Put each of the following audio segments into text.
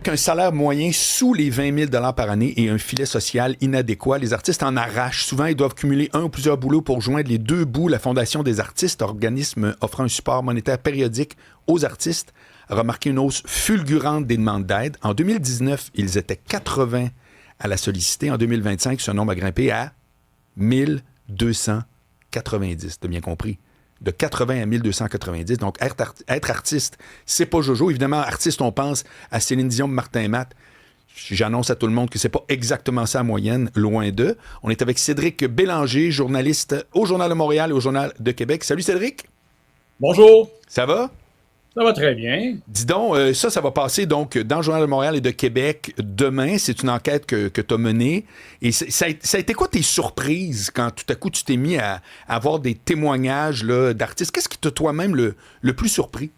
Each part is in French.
Un salaire moyen sous les 20 000 par année et un filet social inadéquat. Les artistes en arrachent. Souvent, ils doivent cumuler un ou plusieurs boulots pour joindre les deux bouts. La Fondation des artistes, organisme offrant un support monétaire périodique aux artistes, a remarqué une hausse fulgurante des demandes d'aide. En 2019, ils étaient 80 à la solliciter. En 2025, ce nombre a grimpé à 1290, t'as bien compris. De 80 à 1290. Donc, être artiste, c'est pas jojo. Évidemment, artiste, on pense à Céline Dion, Martin Matt. J'annonce à tout le monde que c'est pas exactement ça la moyenne, loin d'eux. On est avec Cédric Bélanger, journaliste au Journal de Montréal et au Journal de Québec. Salut Cédric. Bonjour. Ça va? Ça va très bien. Dis donc, ça va passer donc dans le Journal de Montréal et de Québec demain. C'est une enquête que tu as menée. Et ça a été quoi tes surprises quand tout à coup tu t'es mis à avoir des témoignages là, d'artistes? Qu'est-ce qui t'a toi-même le plus surpris?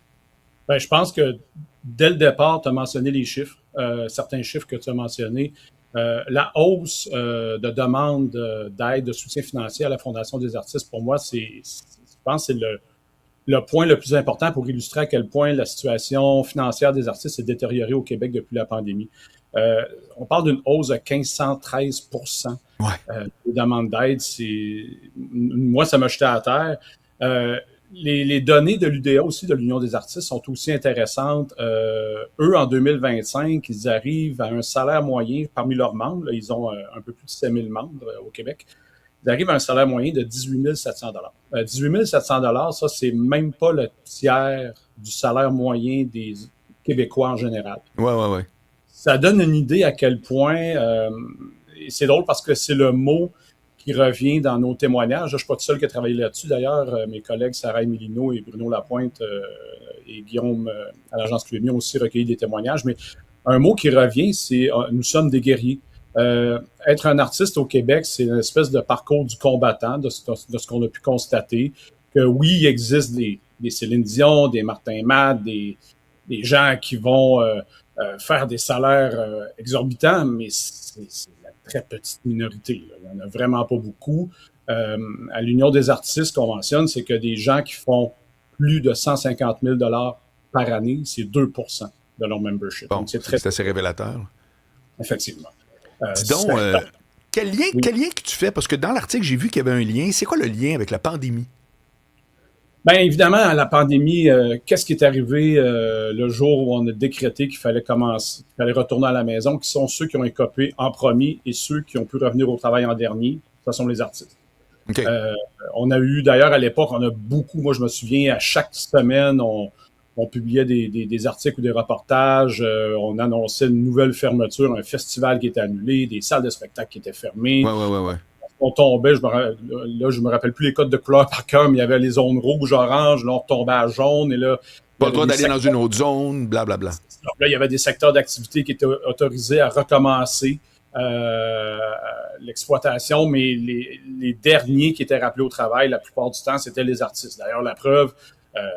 Ben, je pense que dès le départ, tu as mentionné les chiffres, certains chiffres que tu as mentionnés. La hausse de demande d'aide, de soutien financier à la Fondation des artistes, pour moi, je pense que c'est le point le plus important pour illustrer à quel point la situation financière des artistes s'est détériorée au Québec depuis la pandémie. On parle d'une hausse de 1513 Ouais. des demandes d'aide. Moi, ça m'a jeté à terre. Les données de l'UDA aussi, de l'Union des artistes, sont aussi intéressantes. Eux, en 2025, ils arrivent à un salaire moyen parmi leurs membres. Là, ils ont un peu plus de 7 000 membres au Québec. Ils arrivent à un salaire moyen de 18 700 18 700 ça, c'est même pas le tiers du salaire moyen des Québécois en général. Ouais. Ça donne une idée à quel point, et c'est drôle parce que c'est le mot qui revient dans nos témoignages. Je ne suis pas tout seul qui a travaillé là-dessus. D'ailleurs, mes collègues Sarah Emilino et Bruno Lapointe et Guillaume à l'agence QMI ont aussi recueilli des témoignages. Mais un mot qui revient, c'est nous sommes des guerriers. Être un artiste au Québec, c'est une espèce de parcours du combattant, de ce qu'on a pu constater. Que oui, il existe des Céline Dion, des Martin Matt, des gens qui vont faire des salaires exorbitants, mais c'est la très petite minorité. Là. Il n'y en a vraiment pas beaucoup. À l'Union des artistes qu'on mentionne, c'est que des gens qui font plus de 150 000 par année, c'est 2 de leur membership. Bon, donc, c'est assez révélateur. Effectivement. Dis donc, quel lien que tu fais? Parce que dans l'article, j'ai vu qu'il y avait un lien. C'est quoi le lien avec la pandémie? Bien, évidemment, la pandémie, qu'est-ce qui est arrivé le jour où on a décrété qu'il fallait retourner à la maison, qui sont ceux qui ont écopé en premier et ceux qui ont pu revenir au travail en dernier, ce sont les artistes. Okay. On a eu, d'ailleurs, à l'époque, on a beaucoup, moi je me souviens, à chaque semaine, on publiait des articles ou des reportages, on annonçait une nouvelle fermeture, un festival qui était annulé, des salles de spectacle qui étaient fermées. Ouais. On tombait, je me rappelle plus les codes de couleur par cœur, mais il y avait les zones rouge, orange, là on retombait à jaune, et là... Pas le droit d'aller dans une autre zone, blablabla. Donc là, il y avait des secteurs d'activité qui étaient autorisés à recommencer l'exploitation, mais les derniers qui étaient rappelés au travail, la plupart du temps, c'était les artistes. D'ailleurs, la preuve,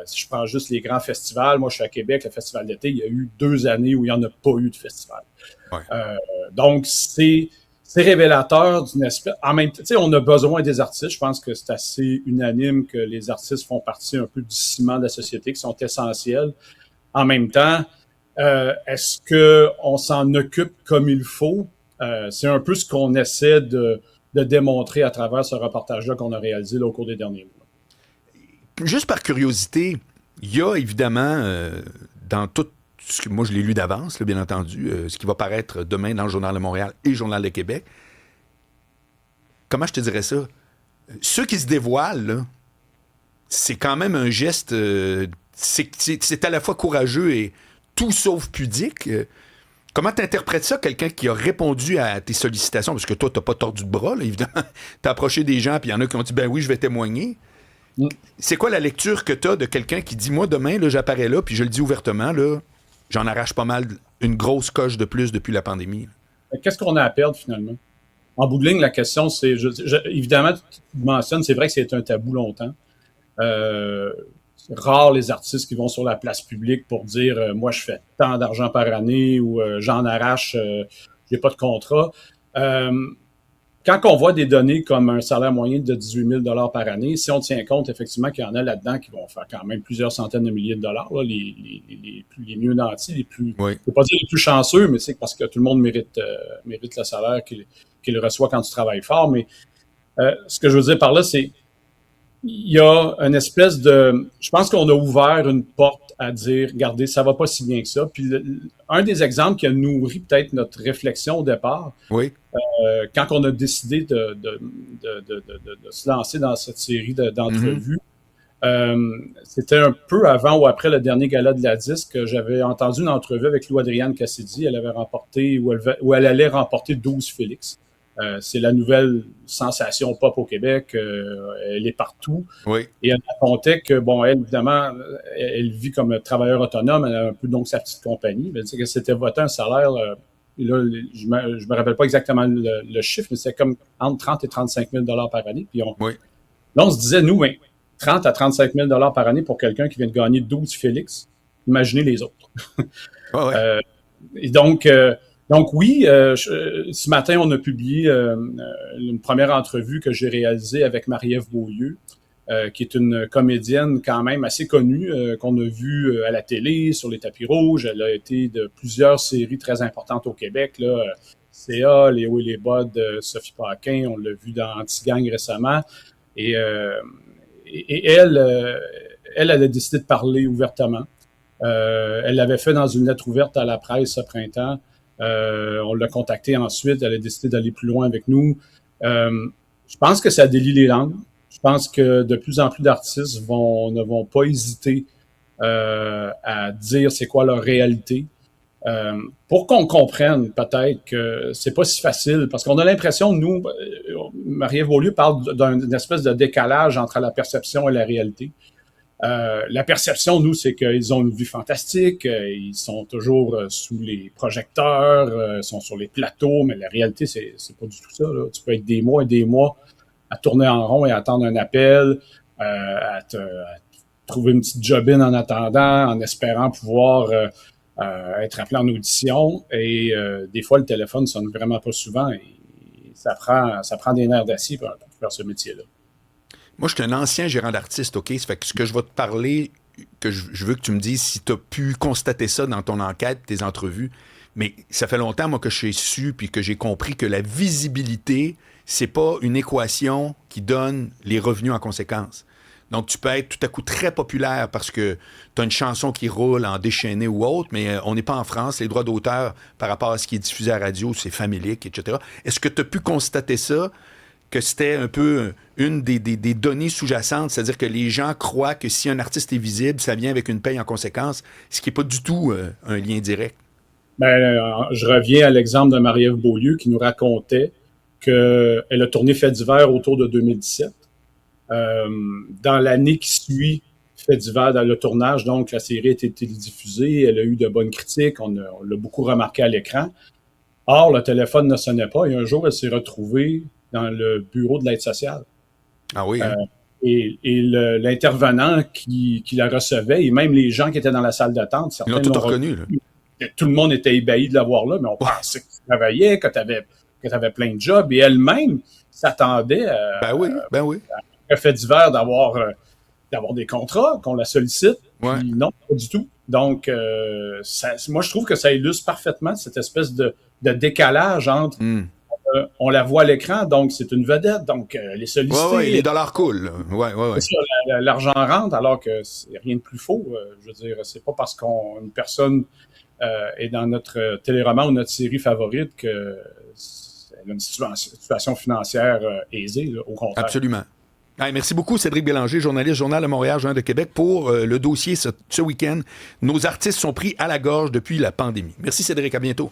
si je prends juste les grands festivals, moi je suis à Québec, le festival d'été, il y a eu 2 années où il n'y en a pas eu de festival. Ouais. Donc, c'est révélateur d'une espèce... En même temps, tu sais, on a besoin des artistes. Je pense que c'est assez unanime que les artistes font partie un peu du ciment de la société, qui sont essentiels. En même temps, est-ce qu'on s'en occupe comme il faut? C'est un peu ce qu'on essaie de démontrer à travers ce reportage-là qu'on a réalisé là, au cours des derniers mois. Juste par curiosité, il y a évidemment dans tout ce que moi je l'ai lu d'avance, là, bien entendu, ce qui va paraître demain dans le Journal de Montréal et le Journal de Québec. Comment je te dirais ça? Ceux qui se dévoilent, là, c'est quand même un geste, c'est à la fois courageux et tout sauf pudique. Comment tu interprètes ça, quelqu'un qui a répondu à tes sollicitations? Parce que toi, tu n'as pas tordu de bras, là, évidemment. Tu as approché des gens, puis il y en a qui ont dit, ben oui, je vais témoigner. C'est quoi la lecture que tu as de quelqu'un qui dit, moi, demain, là, j'apparais là, puis je le dis ouvertement, là, j'en arrache pas mal, une grosse coche de plus depuis la pandémie. Qu'est-ce qu'on a à perdre, finalement? En bout de ligne, la question, c'est... évidemment, tu mentionnes, c'est vrai que c'est un tabou longtemps. C'est rare les artistes qui vont sur la place publique pour dire moi, je fais tant d'argent par année ou j'en arrache, j'ai pas de contrat. Quand quand on voit des données comme un salaire moyen de 18 000 par année, si on tient compte effectivement qu'il y en a là-dedans qui vont faire quand même plusieurs centaines de milliers de dollars, là, les mieux nantis, les plus, Oui. je ne veux pas dire les plus chanceux, mais c'est parce que tout le monde mérite le salaire qu'il reçoit quand tu travailles fort. Mais ce que je veux dire par là, c'est il y a une espèce de... Je pense qu'on a ouvert une porte à dire, regardez, ça va pas si bien que ça. Puis un des exemples qui a nourri peut-être notre réflexion au départ, Oui. quand on a décidé de se lancer dans cette série d'entrevues, c'était un peu avant ou après le dernier gala de la disque. J'avais entendu une entrevue avec Lou-Adrienne Cassidy. Elle avait remporté, ou elle allait remporter 12 Félix. C'est la nouvelle sensation pop au Québec. Elle est partout. Oui. Et elle racontait que, bon, elle, évidemment, elle vit comme travailleur autonome. Elle a un peu donc sa petite compagnie. Elle disait que c'était voté un salaire... là, je me rappelle pas exactement le chiffre, mais c'est comme entre 30 et 35 000 par année. Puis Oui. là, on se disait, nous, 30 à 35 000 par année pour quelqu'un qui vient de gagner 12 Félix. Imaginez les autres. Ouais. Et donc oui, ce matin, on a publié une première entrevue que j'ai réalisée avec Marie-Ève Beaulieu, qui est une comédienne quand même assez connue, qu'on a vue à la télé, sur les tapis rouges. Elle a été de plusieurs séries très importantes au Québec, là. CA, Les hauts et les bas de Sophie Paquin, on l'a vu dans Anti-Gang récemment. Et elle a décidé de parler ouvertement. Elle l'avait fait dans une lettre ouverte à la presse ce printemps. On l'a contactée ensuite. Elle a décidé d'aller plus loin avec nous. Je pense que ça délie les langues. Je pense que de plus en plus d'artistes ne vont pas hésiter à dire c'est quoi leur réalité. Pour qu'on comprenne peut-être que c'est pas si facile, parce qu'on a l'impression, nous, Marie-Ève Beaulieu parle d'une espèce de décalage entre la perception et la réalité. La perception, nous, c'est qu'ils ont une vie fantastique, ils sont toujours sous les projecteurs, sont sur les plateaux, mais la réalité, c'est pas du tout ça, là. Tu peux être des mois et des mois à tourner en rond et à attendre un appel, à trouver une petite job-in en attendant, en espérant pouvoir être appelé en audition. Et des fois, le téléphone sonne vraiment pas souvent et ça prend des nerfs d'acier pour faire ce métier-là. Moi, je suis un ancien gérant d'artiste, OK? Ça fait que ce que je vais te parler, que je veux que tu me dises si tu as pu constater ça dans ton enquête, tes entrevues. Mais ça fait longtemps, moi, que j'ai su puis que j'ai compris que la visibilité, c'est pas une équation qui donne les revenus en conséquence. Donc, tu peux être tout à coup très populaire parce que tu as une chanson qui roule en déchaîné ou autre, mais on n'est pas en France. Les droits d'auteur par rapport à ce qui est diffusé à la radio, c'est familique, etc. Est-ce que tu as pu constater ça, que c'était un peu une des données sous-jacentes, c'est-à-dire que les gens croient que si un artiste est visible, ça vient avec une paye en conséquence, ce qui n'est pas du tout un lien direct? Je reviens à l'exemple de Marie-Ève Beaulieu qui nous racontait qu'elle a tourné Fait d'hiver autour de 2017. Dans l'année qui suit Fait d'hiver, dans le tournage, donc la série a été télédiffusée, elle a eu de bonnes critiques, on l'a beaucoup remarqué à l'écran. Or, le téléphone ne sonnait pas et un jour, elle s'est retrouvée dans le bureau de l'aide sociale. Ah oui, hein? Et l'intervenant qui la recevait, et même les gens qui étaient dans la salle d'attente, Ils l'ont tout reconnu, là. Tout le monde était ébahi de la voir là, mais on pensait que tu travaillais, que tu avais plein de jobs, et elle-même s'attendait Ben oui. à Fait d'hiver d'avoir des contrats, qu'on la sollicite. Ouais. Puis non, pas du tout. Donc, moi, je trouve que ça illustre parfaitement cette espèce de décalage entre on la voit à l'écran, donc c'est une vedette, donc les sollicités... Oui, les dollars coulent. Ouais. C'est ça, l'argent rentre, alors que c'est rien de plus faux. Je veux dire, c'est pas parce qu'une personne est dans notre téléroman ou notre série favorite qu'elle a une situation financière aisée, là, au contraire. Absolument. Hey, merci beaucoup, Cédric Bélanger, journaliste, Journal de Montréal, Journal de Québec, pour le dossier ce week-end. Nos artistes sont pris à la gorge depuis la pandémie. Merci, Cédric. À bientôt.